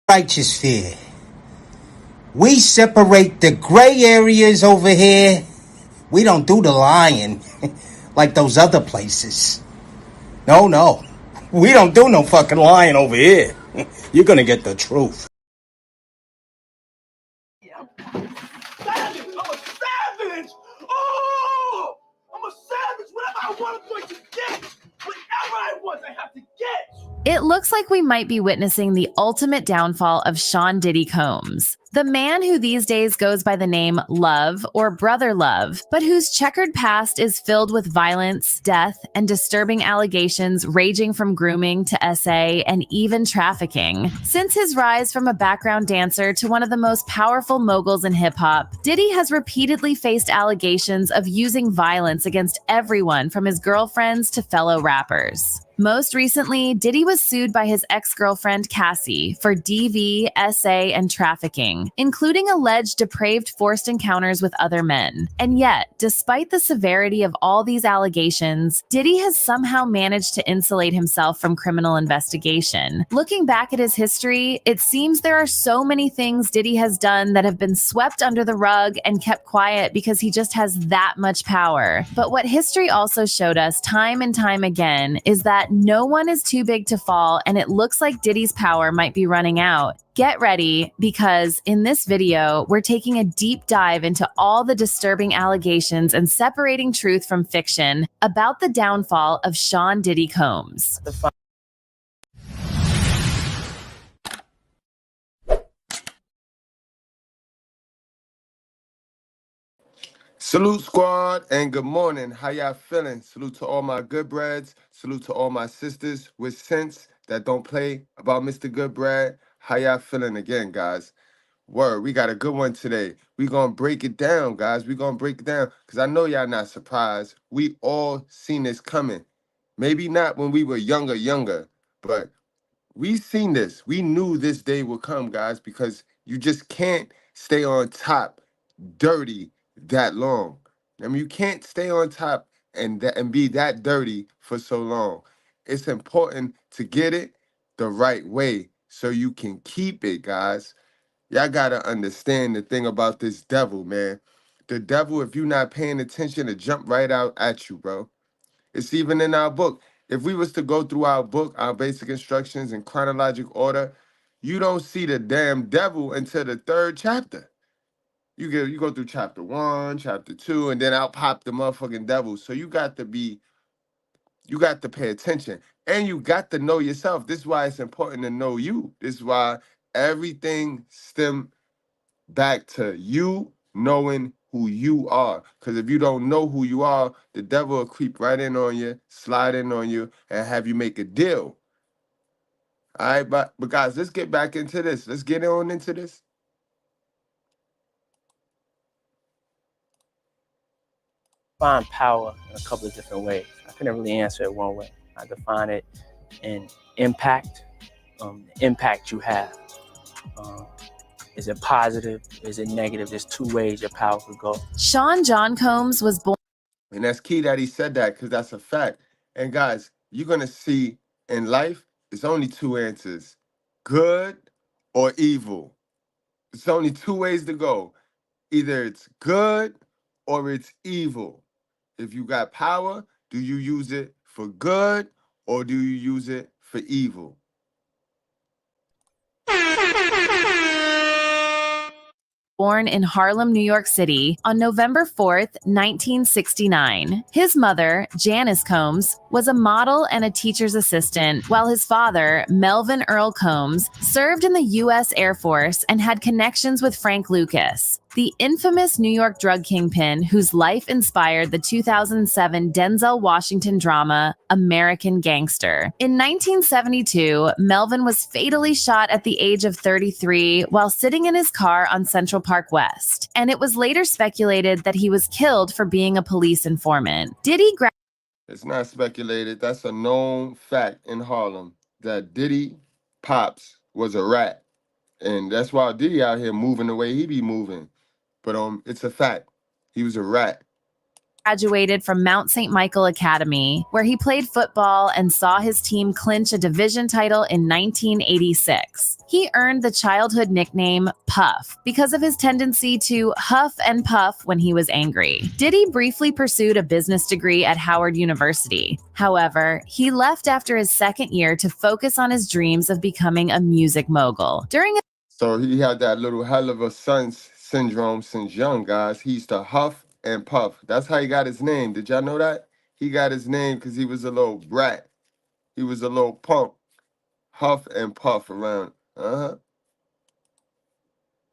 righteous fear. We separate the gray areas over here. We don't do the lying like those other places. No. We don't do no fucking lying over here. You're gonna get the truth. Savage! I'm a savage! Oh! I'm a savage! Whatever I want, I'm going to get! Whatever I want, I have to get! It looks like we might be witnessing the ultimate downfall of Sean Diddy Combs, the man who these days goes by the name Love or Brother Love, but whose checkered past is filled with violence, death, and disturbing allegations ranging from grooming to SA and even trafficking. Since his rise from a background dancer to one of the most powerful moguls in hip-hop, Diddy has repeatedly faced allegations of using violence against everyone from his girlfriends to fellow rappers. Most recently, Diddy was sued by his ex-girlfriend Cassie for DV, SA, and trafficking, including alleged depraved forced encounters with other men. And yet, despite the severity of all these allegations, Diddy has somehow managed to insulate himself from criminal investigation. Looking back at his history, it seems there are so many things Diddy has done that have been swept under the rug and kept quiet because he just has that much power. But what history also showed us time and time again is that no one is too big to fall, and it looks like Diddy's power might be running out. Get ready, because in this video, we're taking a deep dive into all the disturbing allegations and separating truth from fiction about the downfall of Sean Diddy Combs. Salute squad and good morning. How y'all feeling? Salute to all my good breads. Salute to all my sisters with sense that don't play about Mr. Goodbread. How y'all feeling again, guys? Word, we got a good one today. We gonna break it down, guys. We gonna break it down because I know y'all not surprised. We all seen this coming. Maybe not when we were younger, but we seen this. We knew this day would come, guys, because you just can't stay on top dirty that long. I mean, you can't stay on top and be that dirty for so long. It's important to get it the right way so you can keep it, guys. Y'all gotta understand the thing about this devil, man. The devil, if you're not paying attention, to jump right out at you, bro. It's even in our book. If we was to go through our book, our basic instructions in chronological order, you don't see the damn devil until the third chapter. You go through chapter 1, chapter 2, and then out pop the motherfucking devil. So you got to pay attention. And you got to know yourself. This is why it's important to know you. This is why everything stems back to you knowing who you are. Because if you don't know who you are, the devil will creep right in on you, slide in on you, and have you make a deal. All right, but guys, let's get back into this. Let's get on into this. Define power in a couple of different ways. I couldn't really answer it one way. I define it in impact, the impact you have. Is it positive? Is it negative? There's two ways your power could go. Sean John Combs was born. And that's key that he said that, because that's a fact. And guys, you're going to see in life, it's only two answers, good or evil. It's only two ways to go. Either it's good or it's evil. If you got power, do you use it for good or do you use it for evil? Born in Harlem, New York City on November 4th, 1969. His mother, Janice Combs, was a model and a teacher's assistant, while his father, Melvin Earl Combs, served in the U.S. Air Force and had connections with Frank Lucas, the infamous New York drug kingpin whose life inspired the 2007 Denzel Washington drama American Gangster. In 1972, Melvin was fatally shot at the age of 33 while sitting in his car on Central Park West, and it was later speculated that he was killed for being a police informant. Diddy It's not speculated. That's a known fact in Harlem that Diddy Pops was a rat. And that's why Diddy out here moving the way he be moving. But it's a fact. He was a rat. graduated from Mount St. Michael Academy, where he played football and saw his team clinch a division title in 1986. He earned the childhood nickname Puff because of his tendency to huff and puff when he was angry. Diddy briefly pursued a business degree at Howard University. However, he left after his second year to focus on his dreams of becoming a music mogul. So he had that little hell of a son syndrome since young, guys. He used to huff and puff. That's how he got his name. Did y'all know that? He got his name because he was a little brat. He was a little punk. Huff and puff around.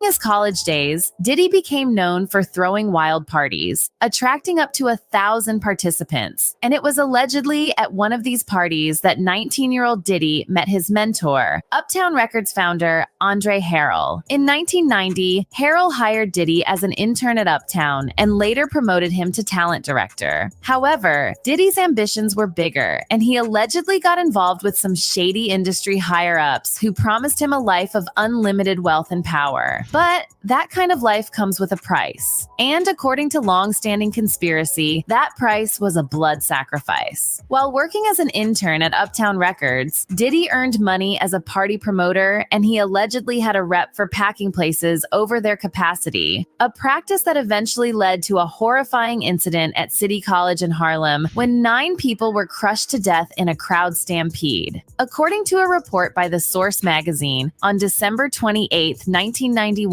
His college days, Diddy became known for throwing wild parties, attracting up to 1,000 participants. And it was allegedly at one of these parties that 19-year-old Diddy met his mentor, Uptown Records founder Andre Harrell. In 1990, Harrell hired Diddy as an intern at Uptown and later promoted him to talent director. However, Diddy's ambitions were bigger, and he allegedly got involved with some shady industry higher-ups who promised him a life of unlimited wealth and power. But that kind of life comes with a price. And according to long-standing conspiracy, that price was a blood sacrifice. While working as an intern at Uptown Records, Diddy earned money as a party promoter, and he allegedly had a rep for packing places over their capacity, a practice that eventually led to a horrifying incident at City College in Harlem when 9 people were crushed to death in a crowd stampede. According to a report by The Source magazine, on December 28, 1991,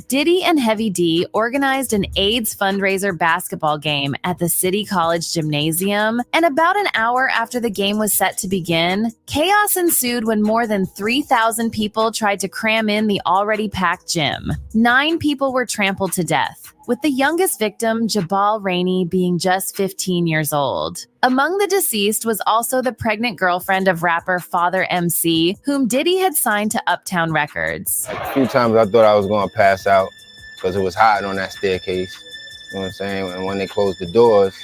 Diddy and Heavy D organized an AIDS fundraiser basketball game at the City College Gymnasium, and about an hour after the game was set to begin, chaos ensued when more than 3,000 people tried to cram in the already packed gym. 9 people were trampled to death, with the youngest victim, Jabal Rainey, being just 15 years old. Among the deceased was also the pregnant girlfriend of rapper Father MC, whom Diddy had signed to Uptown Records. A few times I thought I was going to pass out because it was hot on that staircase. You know what I'm saying? And when they closed the doors,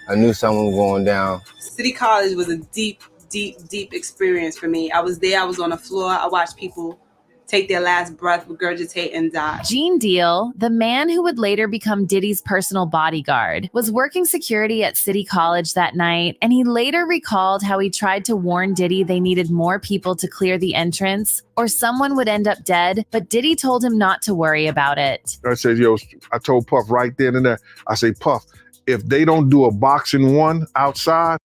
I knew something was going down. City College was a deep experience for me. I was there, I was on the floor, I watched people take their last breath, regurgitate, and die. Gene Deal, the man who would later become Diddy's personal bodyguard, was working security at City College that night, and he later recalled how he tried to warn Diddy they needed more people to clear the entrance, or someone would end up dead, but Diddy told him not to worry about it. I said, I told Puff right then and there, I say, Puff, if they don't do a boxing one outside.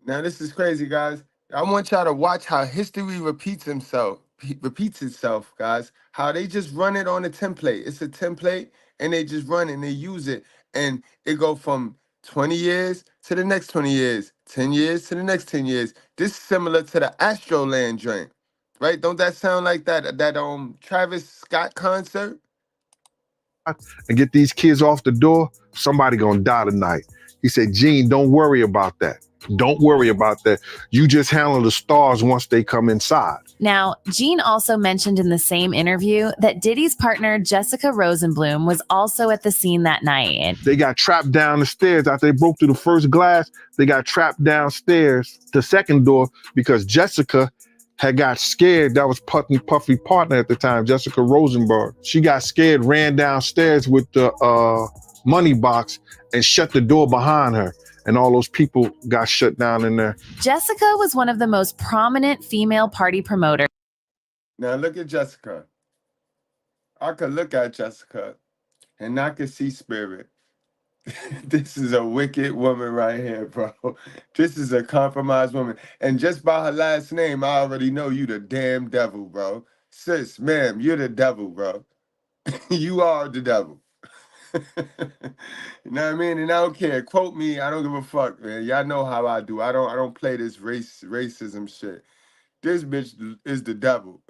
Now, this is crazy, guys. I want y'all to watch how history repeats itself, guys. How they just run it on a template. It's a template, and they just run it and they use it. And it go from 20 years to the next 20 years, 10 years to the next 10 years. This is similar to the Astroland joint, right? Don't that sound like that Travis Scott concert? And get these kids off the door, somebody gonna die tonight. He said, Gene, don't worry about that. Don't worry about that. You just handle the stars once they come inside. Now, Gene also mentioned in the same interview that Diddy's partner, Jessica Rosenblum, was also at the scene that night. They got trapped down the stairs. After they broke through the first glass, they got trapped downstairs, the second door, because Jessica had got scared. That was Puffy partner at the time, Jessica Rosenberg. She got scared, ran downstairs with the money box and shut the door behind her. And all those people got shut down in there. Jessica was one of the most prominent female party promoters. Now look at Jessica. I could look at Jessica and I could see spirit. This is a wicked woman right here, bro. This is a compromised woman. And just by her last name, I already know you the damn devil, bro. Sis, ma'am, you're the devil, bro. You are the devil. You know what I mean? And I don't care. Quote me. I don't give a fuck, man. Y'all know how I do. I don't play this racism shit. This bitch is the devil.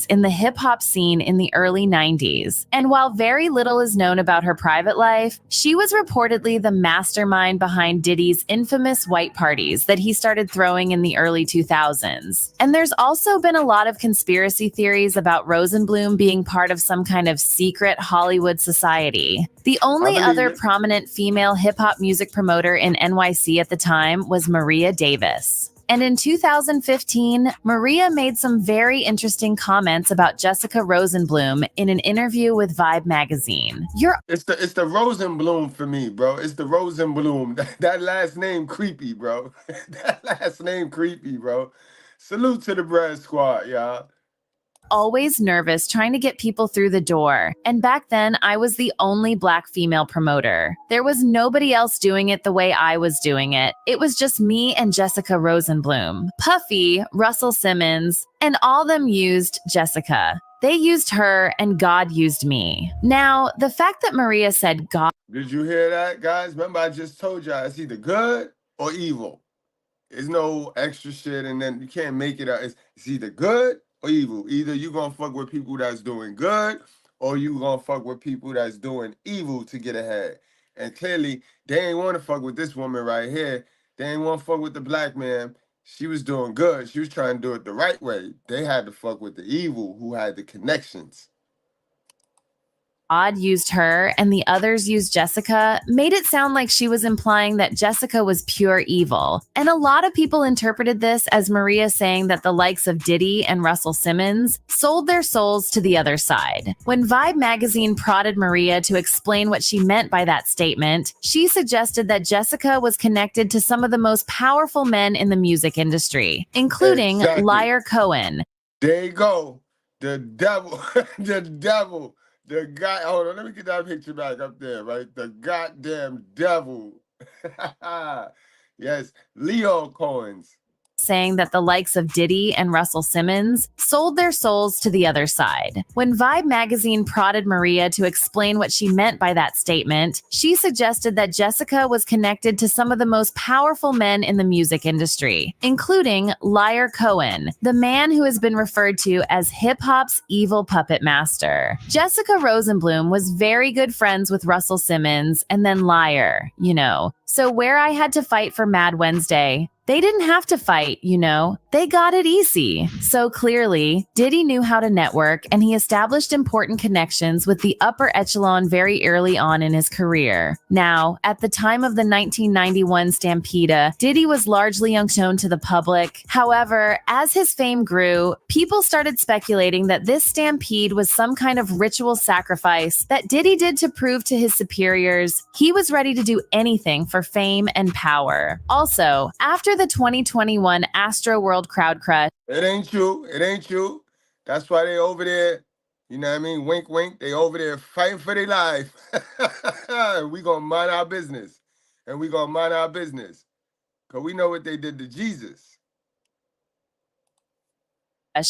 In the hip-hop scene in the early 90s. And while very little is known about her private life, she was reportedly the mastermind behind Diddy's infamous white parties that he started throwing in the early 2000s. And there's also been a lot of conspiracy theories about Rosenblum being part of some kind of secret Hollywood society. The only other prominent female hip-hop music promoter in NYC at the time was Maria Davis. And in 2015, Maria made some very interesting comments about Jessica Rosenblum in an interview with Vibe magazine. It's the Rosenblum for me, bro. It's the Rosenblum. That last name creepy, bro. That last name creepy, bro. Salute to the Bread Squad, y'all. Always nervous trying to get people through the door. And back then, I was the only Black female promoter. There was nobody else doing it the way I was doing it. It was just me and Jessica Rosenblum. Puffy, Russell Simmons, and all them used Jessica. They used her and God used me. Now, the fact that Maria said God... Did you hear that, guys? Remember, I just told y'all it's either good or evil. There's no extra shit, and then you can't make it out. It's either good or evil. Either you gonna fuck with people that's doing good, or you gonna fuck with people that's doing evil to get ahead. And clearly, they ain't want to fuck with this woman right here. They ain't want to fuck with the Black man. She was doing good. She was trying to do it the right way. They had to fuck with the evil who had the connections. God used her and the others used Jessica made it sound like she was implying that Jessica was pure evil. And a lot of people interpreted this as Maria saying that the likes of Diddy and Russell Simmons sold their souls to the other side. When Vibe magazine prodded Maria to explain what she meant by that statement, she suggested that Jessica was connected to some of the most powerful men in the music industry, including Liar Cohen. There you go. The devil. The devil. The guy, hold on, let me get that picture back up there, right? The goddamn devil. Yes, Leo Cohen's. Saying that the likes of Diddy and Russell Simmons sold their souls to the other side. When Vibe magazine prodded Maria to explain what she meant by that statement, she suggested that Jessica was connected to some of the most powerful men in the music industry, including Liar Cohen, the man who has been referred to as hip-hop's evil puppet master. Jessica Rosenblum was very good friends with Russell Simmons and then Liar, you know. So where I had to fight for Mad Wednesday, they didn't have to fight, you know. They got it easy. So clearly, Diddy knew how to network, and he established important connections with the upper echelon very early on in his career. Now, at the time of the 1991 Stampede, Diddy was largely unknown to the public. However, as his fame grew, people started speculating that this stampede was some kind of ritual sacrifice that Diddy did to prove to his superiors he was ready to do anything for fame and power. Also, after the 2021 Astro World crowd crush. It ain't you. It ain't you. That's why they over there, you know what I mean? Wink, wink. They over there fighting for their life. We gonna mind our business. And we gonna mind our business. Because we know what they did to Jesus.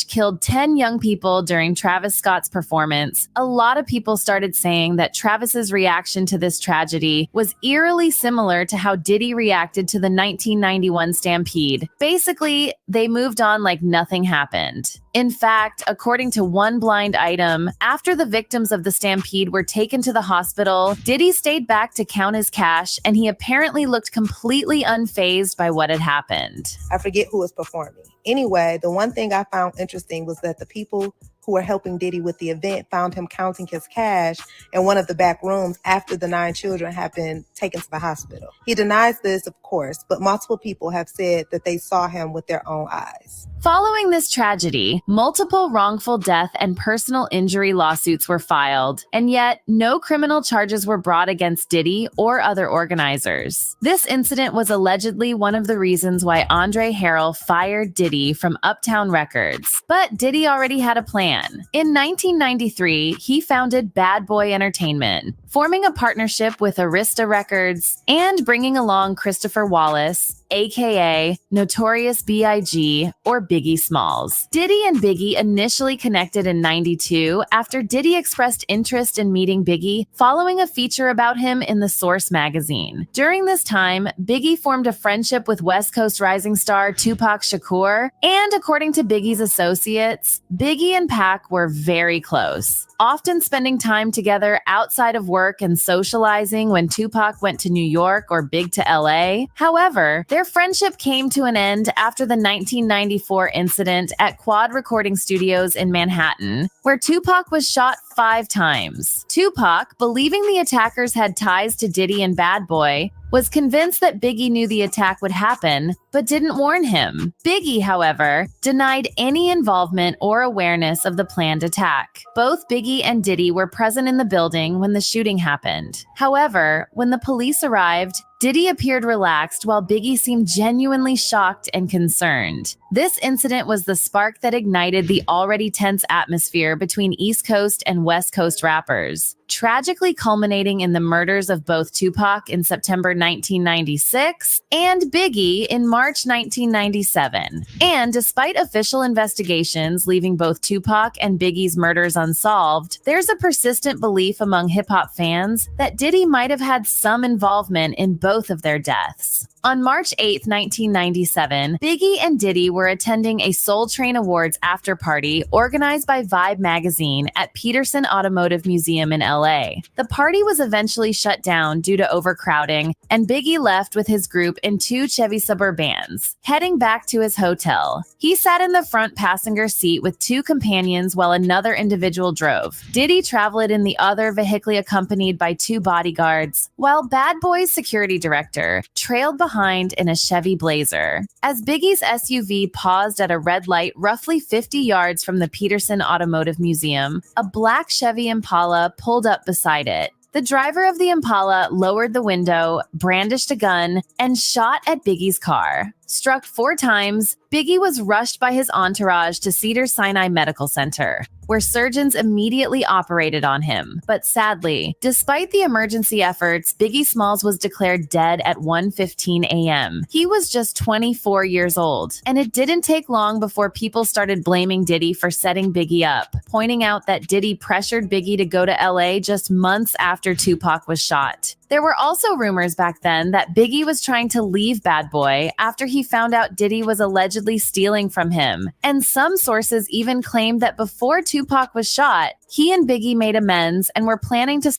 Killed 10 young people during Travis Scott's performance. A lot of people started saying that Travis's reaction to this tragedy was eerily similar to how Diddy reacted to the 1991 Stampede. Basically, they moved on like nothing happened. In fact, according to One Blind Item, after the victims of the Stampede were taken to the hospital, Diddy stayed back to count his cash, and he apparently looked completely unfazed by what had happened. I forget who was performing. Anyway, the one thing I found interesting was that the people who were helping Diddy with the event found him counting his cash in one of the back rooms after the 9 children had been taken to the hospital. He denies this, of course, but multiple people have said that they saw him with their own eyes. Following this tragedy, multiple wrongful death and personal injury lawsuits were filed, and yet no criminal charges were brought against Diddy or other organizers. This incident was allegedly one of the reasons why Andre Harrell fired Diddy from Uptown Records. But Diddy already had a plan. In 1993, he founded Bad Boy Entertainment, forming a partnership with Arista Records and bringing along Christopher Wallace, aka Notorious B.I.G. or Biggie Smalls. Diddy and Biggie initially connected in '92 after Diddy expressed interest in meeting Biggie following a feature about him in the Source magazine. During this time, Biggie formed a friendship with West Coast rising star Tupac Shakur, and according to Biggie's associates, Biggie and Pac were very close, often spending time together outside of work and socializing when Tupac went to New York or Big to LA. However, their friendship came to an end after the 1994 incident at Quad Recording Studios in Manhattan, where Tupac was shot 5 times. Tupac, believing the attackers had ties to Diddy and Bad Boy, was convinced that Biggie knew the attack would happen, but didn't warn him. Biggie, however, denied any involvement or awareness of the planned attack. Both Biggie and Diddy were present in the building when the shooting happened. However, when the police arrived, Diddy appeared relaxed while Biggie seemed genuinely shocked and concerned. This incident was the spark that ignited the already tense atmosphere between East Coast and West Coast rappers, tragically culminating in the murders of both Tupac in September 1996 and Biggie in March 1997. And despite official investigations leaving both Tupac and Biggie's murders unsolved, there's a persistent belief among hip-hop fans that Diddy might have had some involvement in both of their deaths. On March 8, 1997, Biggie and Diddy were attending a Soul Train Awards after-party organized by Vibe magazine at Peterson Automotive Museum in LA. The party was eventually shut down due to overcrowding, and Biggie left with his group in 2 Chevy Suburbans, heading back to his hotel. He sat in the front passenger seat with 2 companions while another individual drove. Diddy traveled in the other vehicle accompanied by 2 bodyguards, while Bad Boy's security director trailed behind in a Chevy Blazer. As Biggie's SUV paused at a red light roughly 50 yards from the Peterson Automotive Museum, a black Chevy Impala pulled up beside it. The driver of the Impala lowered the window, brandished a gun, and shot at Biggie's car. Struck 4 times, Biggie was rushed by his entourage to Cedars-Sinai Medical Center, where surgeons immediately operated on him. But sadly, despite the emergency efforts, Biggie Smalls was declared dead at 1:15 a.m. He was just 24 years old, and it didn't take long before people started blaming Diddy for setting Biggie up, pointing out that Diddy pressured Biggie to go to LA just months after Tupac was shot. There were also rumors back then that Biggie was trying to leave Bad Boy after he found out Diddy was allegedly stealing from him. And some sources even claimed that before Tupac was shot, he and Biggie made amends and were planning to...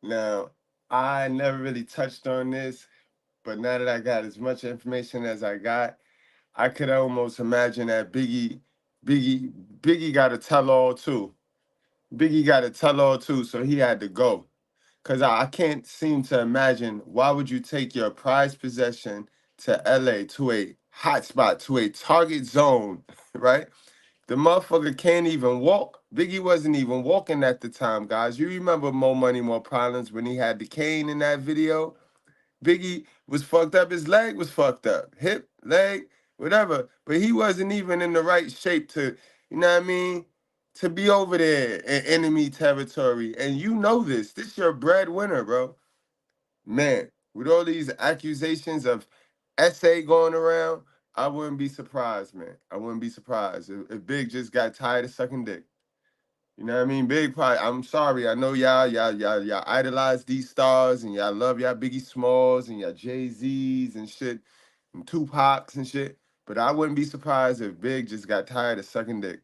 Now, I never really touched on this, but now that I got as much information as I got, I could almost imagine that Biggie got a tell-all too. Biggie got a tell-all too, so he had to go. Because I can't seem to imagine, why would you take your prized possession to LA, to a hotspot, to a target zone, right? The motherfucker can't even walk. Biggie wasn't even walking at the time, guys. You remember More Money, More Problems when he had the cane in that video? Biggie was fucked up. His leg was fucked up. Hip, leg, whatever. But he wasn't even in the right shape to, you know what I mean? To be over there in enemy territory. And you know this. This your breadwinner, bro. Man, with all these accusations of SA going around, I wouldn't be surprised, man. I wouldn't be surprised if Big just got tired of sucking dick. You know what I mean? Big probably, I'm sorry. I know y'all idolize these stars and y'all love y'all Biggie Smalls and y'all Jay-Z's and shit and Tupacs and shit. But I wouldn't be surprised if Big just got tired of sucking dick.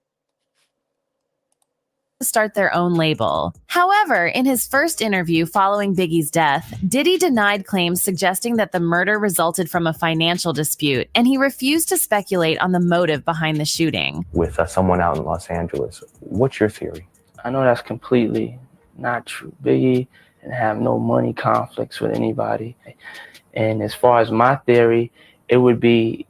Start their own label. However, in his first interview following Biggie's death, Diddy denied claims suggesting that the murder resulted from a financial dispute, and he refused to speculate on the motive behind the shooting. With someone out in Los Angeles, what's your theory? I know that's completely not true. Biggie didn't have no money conflicts with anybody. And as far as my theory, it would be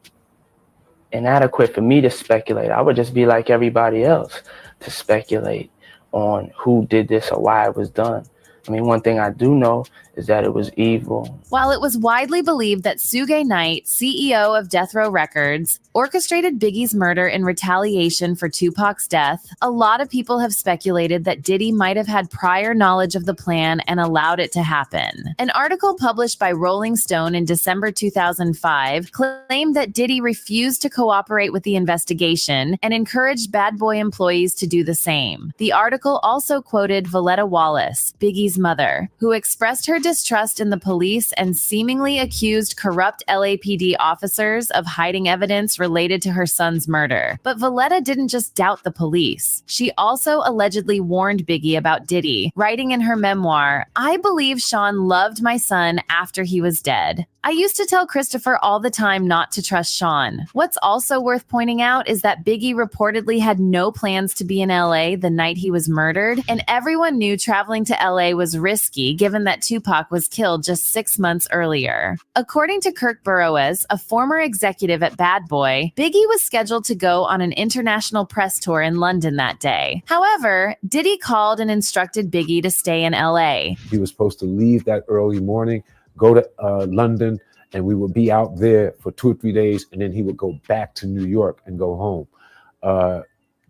inadequate for me to speculate. I would just be like everybody else to speculate on who did this or why it was done. I mean, one thing I do know is that it was evil. While it was widely believed that Suge Knight, CEO of Death Row Records, orchestrated Biggie's murder in retaliation for Tupac's death, a lot of people have speculated that Diddy might have had prior knowledge of the plan and allowed it to happen. An article published by Rolling Stone in December 2005 claimed that Diddy refused to cooperate with the investigation and encouraged Bad Boy employees to do the same. The article also quoted Valletta Wallace, Biggie's mother, who expressed her distrust in the police and seemingly accused corrupt LAPD officers of hiding evidence related to her son's murder. But Valletta didn't just doubt the police. She also allegedly warned Biggie about Diddy, writing in her memoir, "I believe Sean loved my son after he was dead. I used to tell Christopher all the time not to trust Sean. What's also worth pointing out is that Biggie reportedly had no plans to be in LA the night he was murdered, and everyone knew traveling to LA was risky given that Tupac was killed just 6 months earlier. According to Kirk Burroughs, a former executive at Bad Boy, Biggie was scheduled to go on an international press tour in London that day. However, Diddy called and instructed Biggie to stay in LA. He was supposed to leave that early morning, go to London, and we would be out there for 2 or 3 days, and then he would go back to New York and go home.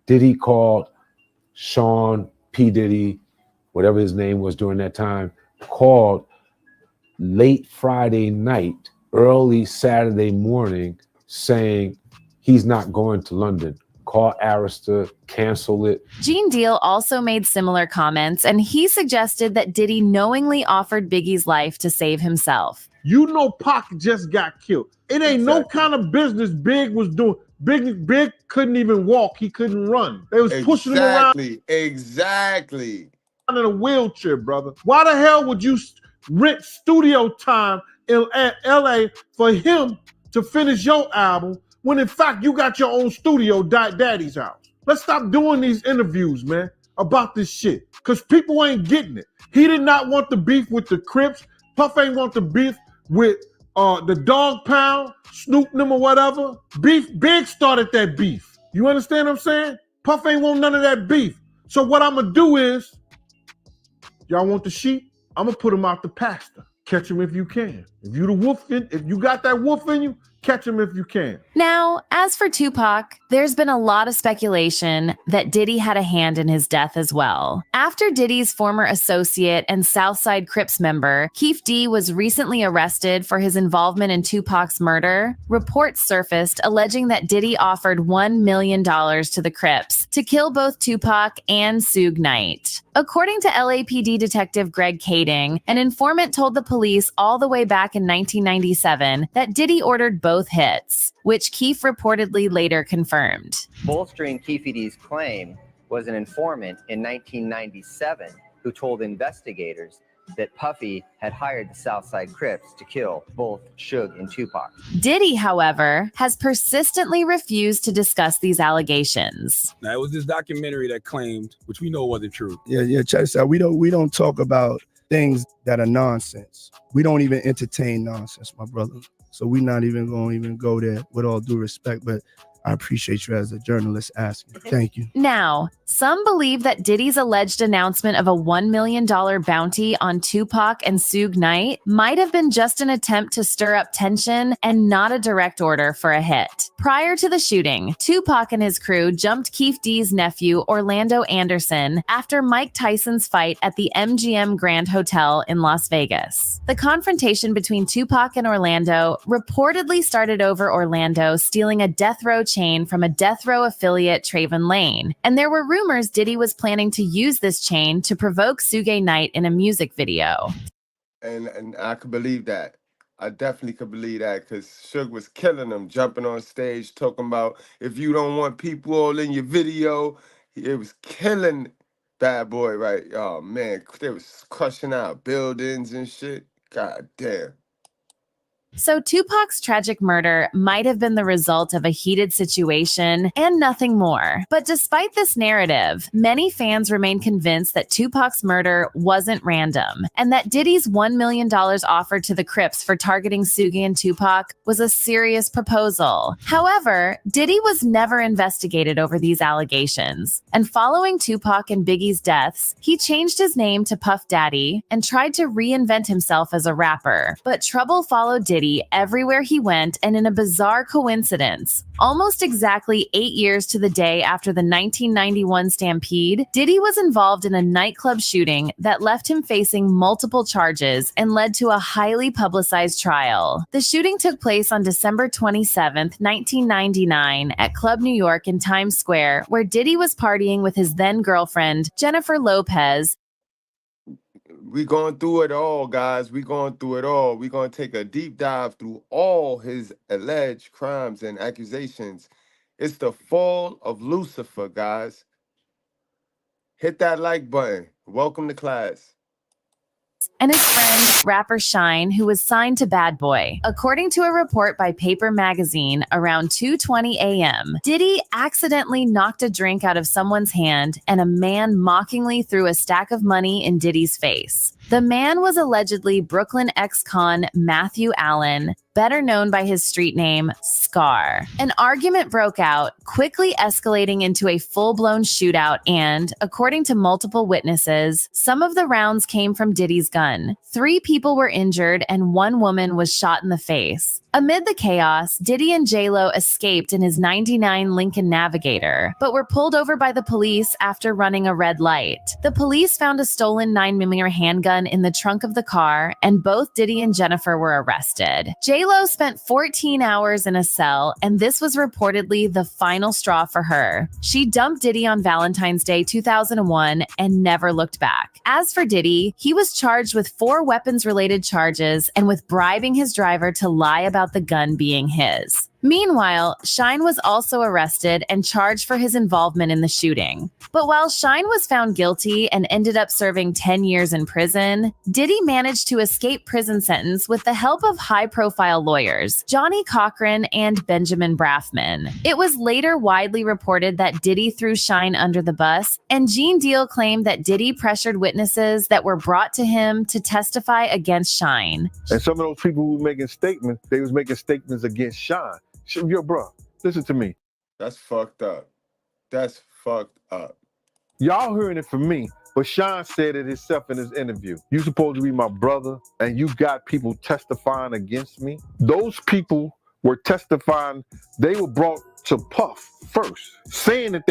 Diddy called Sean P. Diddy, whatever his name was during that time, called late Friday night, early Saturday morning, saying he's not going to London. Call Arista, cancel it. Gene Deal also made similar comments, and he suggested that Diddy knowingly offered Biggie's life to save himself. You know Pac just got killed. It ain't no kind of business Big was doing. Big couldn't even walk. He couldn't run. They was pushing him around. Exactly. In a wheelchair, brother. Why the hell would you rent studio time in LA for him to finish your album when in fact you got your own studio, Daddy's house? Let's stop doing these interviews, man, about this shit. Because people ain't getting it. He did not want the beef with the Crips. Puff ain't want the beef with the Dog Pound, Snoop them or whatever. Big started that beef. You understand what I'm saying? Puff ain't want none of that beef. So what I'm gonna do is, y'all want the sheep? I'm gonna put them out the pasture. Catch them if you can. If you got that wolf in you, catch them if you can. Now, as for Tupac, there's been a lot of speculation that Diddy had a hand in his death as well. After Diddy's former associate and Southside Crips member, Keef D, was recently arrested for his involvement in Tupac's murder, reports surfaced alleging that Diddy offered $1 million to the Crips to kill both Tupac and Suge Knight. According to LAPD detective Greg Kading, an informant told the police all the way back in 1997 that Diddy ordered both hits, which Keef reportedly later confirmed. Bolstering Keef D's claim was an informant in 1997 who told investigators that Puffy had hired the Southside Crips to kill both Suge and Tupac. Diddy, however, has persistently refused to discuss these allegations. Now, it was this documentary that claimed, which we know wasn't true. Yeah, check this out. We don't talk about things that are nonsense. We don't even entertain nonsense, my brother. So we're not even going to go there, with all due respect, but I appreciate you as a journalist asking. Thank you. Now, some believe that Diddy's alleged announcement of a $1 million bounty on Tupac and Suge Knight might have been just an attempt to stir up tension and not a direct order for a hit. Prior to the shooting, Tupac and his crew jumped Keef D's nephew, Orlando Anderson, after Mike Tyson's fight at the MGM Grand Hotel in Las Vegas. The confrontation between Tupac and Orlando reportedly started over Orlando stealing a death row chain from a death row affiliate, Traven Lane, and there were rumors Diddy was planning to use this chain to provoke Suge Knight in a music video. And I could believe that. I definitely could believe that, because Suge was killing them, jumping on stage, talking about if you don't want people all in your video. It was killing Bad Boy, right? Oh, man, they was crushing out buildings and shit. God damn. So Tupac's tragic murder might have been the result of a heated situation and nothing more. But despite this narrative, many fans remain convinced that Tupac's murder wasn't random and that Diddy's $1 million offered to the Crips for targeting Suge and Tupac was a serious proposal. However, Diddy was never investigated over these allegations. And following Tupac and Biggie's deaths, he changed his name to Puff Daddy and tried to reinvent himself as a rapper. But trouble followed Diddy everywhere he went, and in a bizarre coincidence, almost exactly 8 years to the day after the 1991 Stampede, Diddy was involved in a nightclub shooting that left him facing multiple charges and led to a highly publicized trial. The shooting took place on December 27th, 1999 at Club New York in Times Square, where Diddy was partying with his then-girlfriend, Jennifer Lopez. We going through it all, guys. We going through it all. We going to take a deep dive through all his alleged crimes and accusations. It's the fall of Lucifer, guys. Hit that like button. Welcome to class. and his friend, rapper Shine, who was signed to Bad Boy. According to a report by Paper Magazine, around 2:20 a.m., Diddy accidentally knocked a drink out of someone's hand, and a man mockingly threw a stack of money in Diddy's face. The man was allegedly Brooklyn ex-con Matthew Allen, better known by his street name, Scar. An argument broke out, quickly escalating into a full-blown shootout, and, according to multiple witnesses, some of the rounds came from Diddy's gun. 3 people were injured and 1 woman was shot in the face. Amid the chaos, Diddy and J-Lo escaped in his '99 Lincoln Navigator, but were pulled over by the police after running a red light. The police found a stolen 9mm handgun in the trunk of the car, and both Diddy and Jennifer were arrested. J-Lo spent 14 hours in a cell, and this was reportedly the final straw for her. She dumped Diddy on Valentine's Day 2001 and never looked back. As for Diddy, he was charged with 4 weapons-related charges and with bribing his driver to lie about the gun being his. Meanwhile, Shine was also arrested and charged for his involvement in the shooting. But while Shine was found guilty and ended up serving 10 years in prison, Diddy managed to escape prison sentence with the help of high-profile lawyers, Johnny Cochran and Benjamin Braffman. It was later widely reported that Diddy threw Shine under the bus, and Gene Deal claimed that Diddy pressured witnesses that were brought to him to testify against Shine. And some of those people who were making statements, they was making statements against Shine. Yo, bro, listen to me. That's fucked up. That's fucked up. Y'all hearing it from me, but Sean said it himself in his interview. You supposed to be my brother, and you got people testifying against me. Those people were testifying. They were brought to Puff first, saying that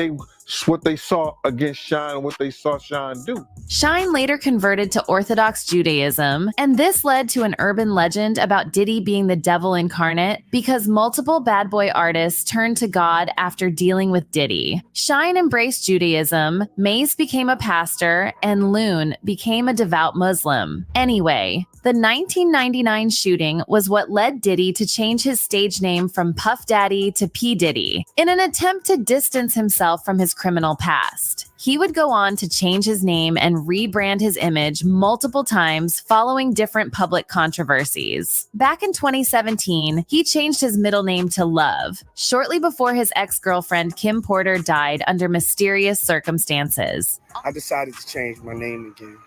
what they saw against Shine, what they saw Shine do. Shine later converted to Orthodox Judaism, and this led to an urban legend about Diddy being the devil incarnate because multiple bad boy artists turned to God after dealing with Diddy. Shine embraced Judaism, Mace became a pastor, and Loon became a devout Muslim. Anyway, the 1999 shooting was what led Diddy to change his stage name from Puff Daddy to P. Diddy, in an attempt to distance himself from his criminal past. He would go on to change his name and rebrand his image multiple times following different public controversies. Back in 2017, he changed his middle name to Love, shortly before his ex-girlfriend Kim Porter died under mysterious circumstances. I decided to change my name again.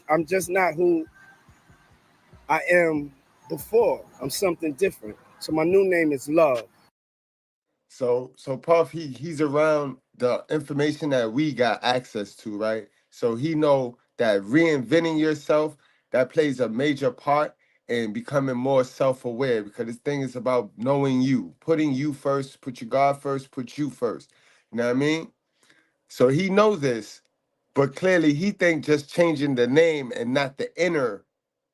I'm just not who I am before. I'm something different. So my new name is Love. So Puff, he's around the information that we got access to, right? So he know that reinventing yourself, that plays a major part in becoming more self-aware, because this thing is about knowing you, putting you first, put your God first, put you first. You know what I mean? So he knows this, but clearly he think just changing the name and not the inner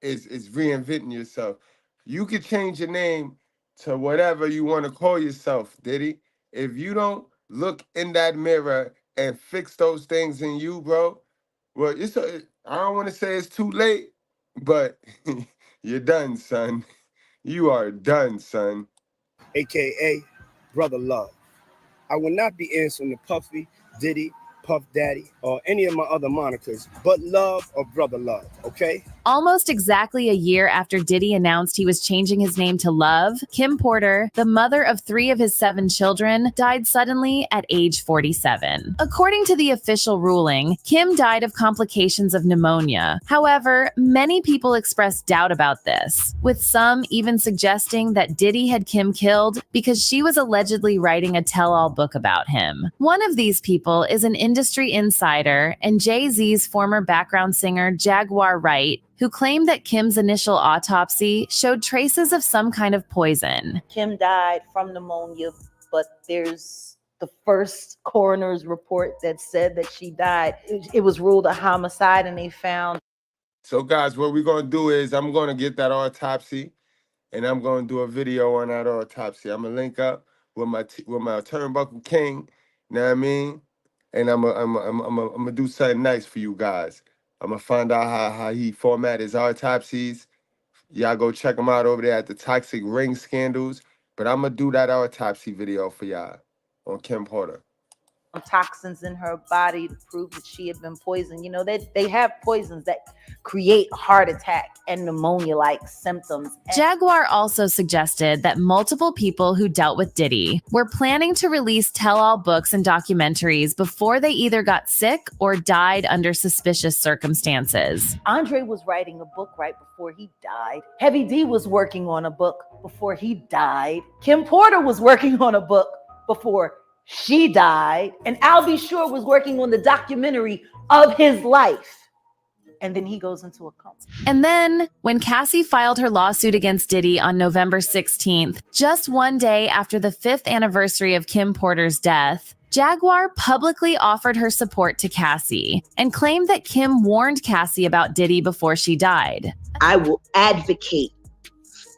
is reinventing yourself. You could change your name to whatever you want to call yourself, Diddy. If you don't look in that mirror and fix those things in you, bro, well, I don't want to say it's too late, but you're done, son. You are done, son. AKA Brother Love. I will not be answering to Puffy, Diddy, Puff Daddy, or any of my other monikers, but Love or Brother Love, okay? Almost exactly a year after Diddy announced he was changing his name to Love, Kim Porter, the mother of 3 of his 7 children, died suddenly at age 47. According to the official ruling, Kim died of complications of pneumonia. However, many people expressed doubt about this, with some even suggesting that Diddy had Kim killed because she was allegedly writing a tell-all book about him. One of these people is an industry insider and Jay-Z's former background singer Jaguar Wright, who claimed that Kim's initial autopsy showed traces of some kind of poison. Kim died from pneumonia, but there's the first coroner's report that said that she died. It was ruled a homicide, and they found. So guys, what we're going to do is I'm going to get that autopsy, and I'm going to do a video on that autopsy. I'm going to link up with my Turnbuckle King, you know what I mean? And I'm gonna do something nice for you guys. I'm gonna find out how he format his autopsies. Y'all go check him out over there at the Toxic Ring Scandals. But I'm gonna do that autopsy video for y'all on Kim Porter. toxins in her body to prove that she had been poisoned. You know, they have poisons that create heart attack and pneumonia-like symptoms. Jaguar also suggested that multiple people who dealt with Diddy were planning to release tell-all books and documentaries before they either got sick or died under suspicious circumstances. Andre was writing a book right before he died. Heavy D was working on a book before he died. Kim Porter was working on a book before she died. And Al B. Sure was working on the documentary of his life. And then he goes into a coma. And then, when Cassie filed her lawsuit against Diddy on November 16th, just one day after the 5th anniversary of Kim Porter's death, Jaguar publicly offered her support to Cassie and claimed that Kim warned Cassie about Diddy before she died. I will advocate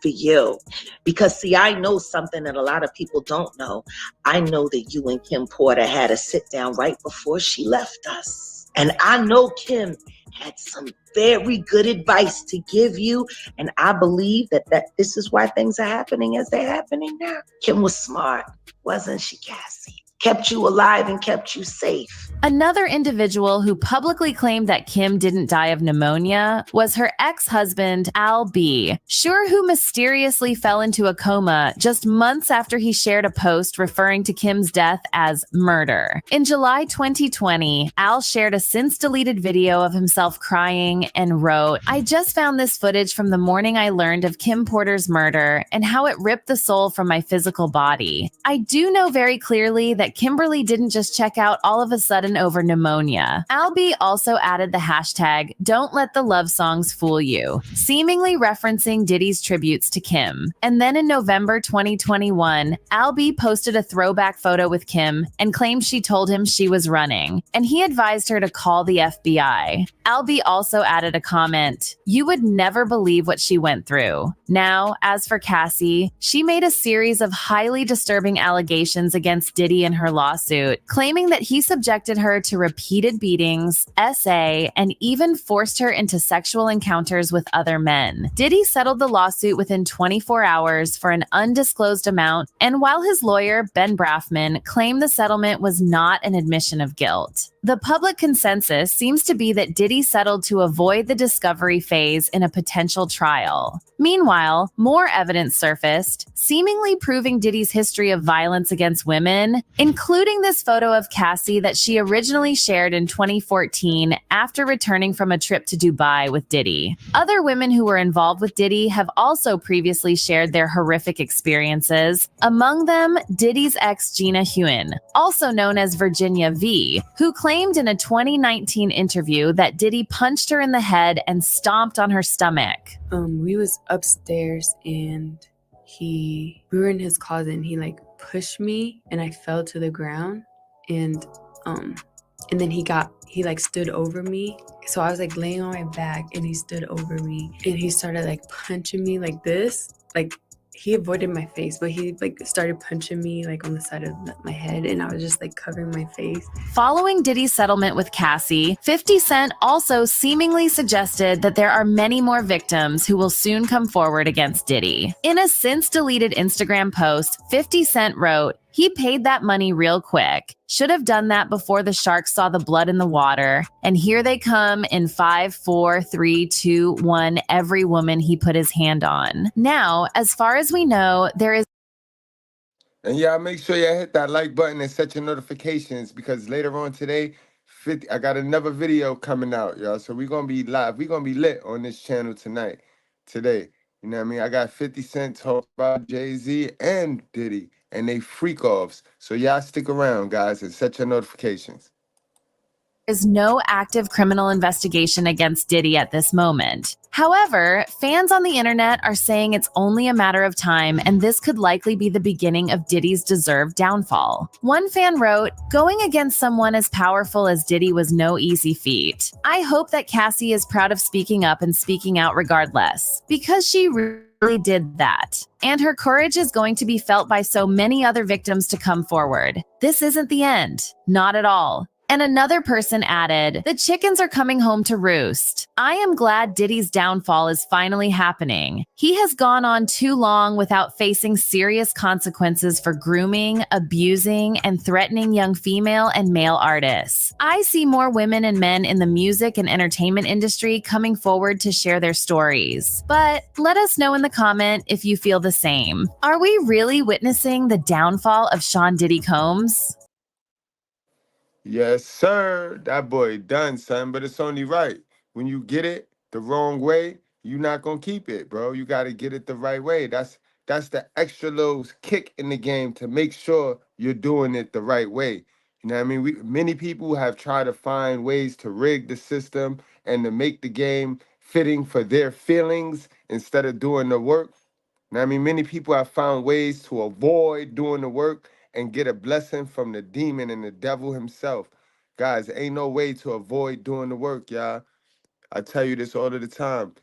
for you because, see, I know something that a lot of people don't know. I know that you and Kim Porter had a sit down right before she left us. And I know Kim had some very good advice to give you. And I believe that this is why things are happening as they're happening now. Kim was smart, wasn't she, Cassie? Kept you alive and kept you safe. Another individual who publicly claimed that Kim didn't die of pneumonia was her ex-husband, Al B. Sure, who mysteriously fell into a coma just months after he shared a post referring to Kim's death as murder. In July 2020, Al shared a since-deleted video of himself crying and wrote, "I just found this footage from the morning I learned of Kim Porter's murder and how it ripped the soul from my physical body. I do know very clearly that Kimberly didn't just check out all of a sudden over pneumonia." Albie also added the hashtag "Don't let the love songs fool you," seemingly referencing Diddy's tributes to Kim. And then in November 2021, Albie posted a throwback photo with Kim and claimed she told him she was running, and he advised her to call the FBI. Albie also added a comment, "You would never believe what she went through." Now, as for Cassie, she made a series of highly disturbing allegations against Diddy in her lawsuit, claiming that he subjected her to repeated beatings, SA, and even forced her into sexual encounters with other men. Diddy settled the lawsuit within 24 hours for an undisclosed amount, and while his lawyer, Ben Brafman, claimed the settlement was not an admission of guilt. The public consensus seems to be that Diddy settled to avoid the discovery phase in a potential trial. Meanwhile, more evidence surfaced, seemingly proving Diddy's history of violence against women, including this photo of Cassie that she originally shared in 2014 after returning from a trip to Dubai with Diddy. Other women who were involved with Diddy have also previously shared their horrific experiences, among them Diddy's ex Gina Huen, also known as Virginia V, who claimed in a 2019 interview that Diddy punched her in the head and stomped on her stomach. We was upstairs and we were in his closet and he like pushed me and I fell to the ground and then he like stood over me. So I was like laying on my back and he stood over me and he started like punching me like this, like he avoided my face, but he like started punching me like on the side of my head and I was just like covering my face. Following Diddy's settlement with Cassie, 50 Cent also seemingly suggested that there are many more victims who will soon come forward against Diddy. In a since-deleted Instagram post, 50 Cent wrote, "He paid that money real quick. Should have done that before the sharks saw the blood in the water. And here they come in 5, 4, 3, 2, 1, every woman he put his hand on." Now, as far as we know, there is. And y'all make sure y'all hit that like button and set your notifications because later on today, I got another video coming out, y'all. So we're going to be live. We're going to be lit on this channel today. You know what I mean? I got 50 Cent talk about Jay-Z and Diddy and they freak offs. So y'all stick around, guys, and set your notifications. There's no active criminal investigation against Diddy at this moment. However, fans on the internet are saying it's only a matter of time and this could likely be the beginning of Diddy's deserved downfall. One fan wrote, "Going against someone as powerful as Diddy was no easy feat. I hope that Cassie is proud of speaking up and speaking out regardless, because she really did that. And her courage is going to be felt by so many other victims to come forward. This isn't the end. Not at all. And another person added, the chickens are coming home to roost. I am glad Diddy's downfall is finally happening. He has gone on too long without facing serious consequences for grooming, abusing, and threatening young female and male artists. I see more women and men in the music and entertainment industry coming forward to share their stories. But let us know in the comment if you feel the same. Are we really witnessing the downfall of Sean Diddy Combs? Yes, sir. That boy done, son, but it's only right. When you get it the wrong way, you're not gonna keep it, bro. You gotta get it the right way. That's the extra little kick in the game to make sure you're doing it the right way. You know what I mean? Many people have tried to find ways to rig the system and to make the game fitting for their feelings instead of doing the work. You know what I mean? Many people have found ways to avoid doing the work and get a blessing from the demon and the devil himself. Guys, ain't no way to avoid doing the work, y'all. I tell you this all of the time.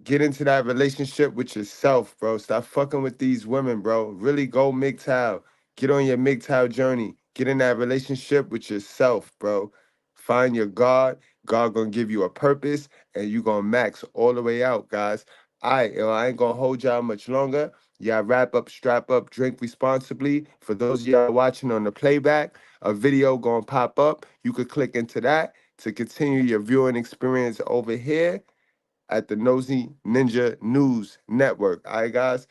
Get into that relationship with yourself, bro. Stop fucking with these women, bro. Really go MGTOW. Get on your MGTOW journey. Get in that relationship with yourself, bro. Find your God. God gonna give you a purpose, and you gonna max all the way out, guys. I ain't gonna hold y'all much longer. Y'all wrap up, strap up, drink responsibly. For those of y'all watching on the playback, a video gonna pop up. You could click into that to continue your viewing experience over here at the Nosy Ninja News Network. All right, guys.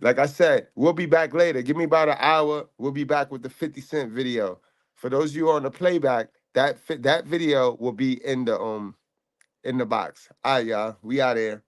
Like I said, we'll be back later. Give me about an hour. We'll be back with the 50 Cent video. For those of you on the playback, that video will be in the box. All right, y'all. We out here.